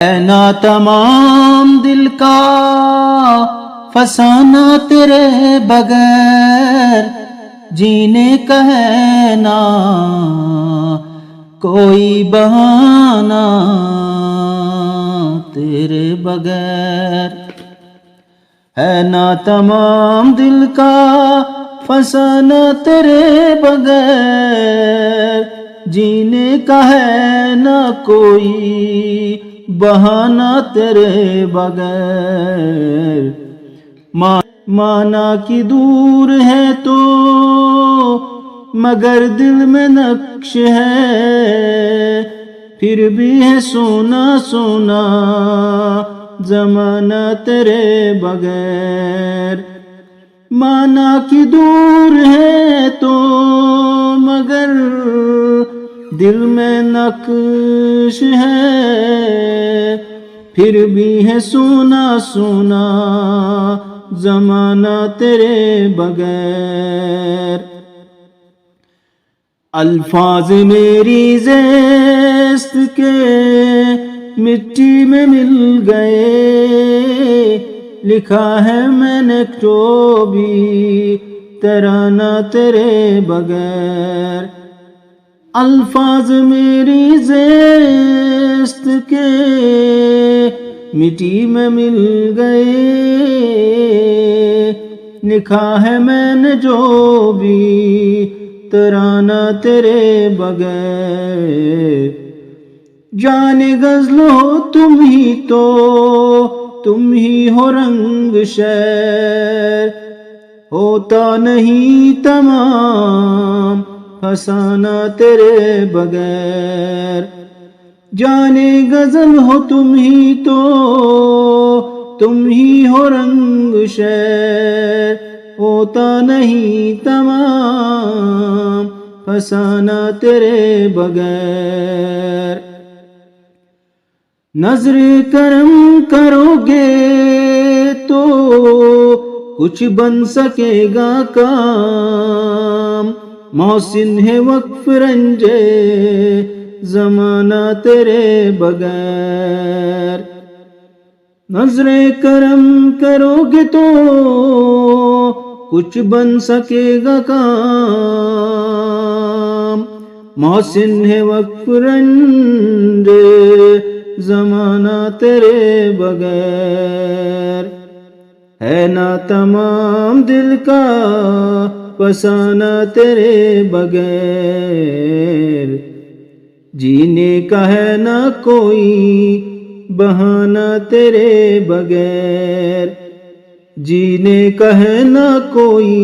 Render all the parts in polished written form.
ہے نا تمام دل کا فسانہ تیرے بغیر، جینے کا ہے نا کوئی بہانہ تیرے بغیر، ہے نا تمام دل کا فسانہ تیرے بغیر، جینے کا ہے نہ کوئی بہانہ تیرے بغیر، مانا کہ دور ہے تو مگر دل میں نقش ہے، پھر بھی ہے سونا سونا زمانہ تیرے بغیر، مانا کہ دور ہے تو مگر دل میں نقش ہے، پھر بھی ہے سونا سونا زمانہ تیرے بغیر، الفاظ میری زیست کے مٹی میں مل گئے، لکھا ہے میں نے جو بھی ترانہ تیرے بغیر، الفاظ میری زیست کے مٹی میں مل گئے، لکھا ہے میں نے جو بھی ترانہ تیرے بغیر، جان غزل ہو تم ہی تو تم ہی ہو رنگ شعر، ہوتا نہیں تمام فسانہ تیرے بغیر، جان غزل ہو تم ہی تو تم ہی ہو رنگ شعر، ہوتا نہیں تمام فسانہ تیرے بغیر، نظر کرم کرو گے تو کچھ بن سکے گا کام، محسن ہے وقف رنجے زمانہ تیرے بغیر، نظر کرم کرو گے تو کچھ بن سکے گا کام، محسن ہے وقف رنجے زمانہ تیرے بغیر، ہے نا تمام دل کا فسانہ تیرے بغیر، جینے کا ہے نہ کوئی بہانہ تیرے بغیر، جینے کا ہے نہ کوئی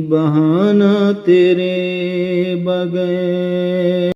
بہانہ تیرے بغیر۔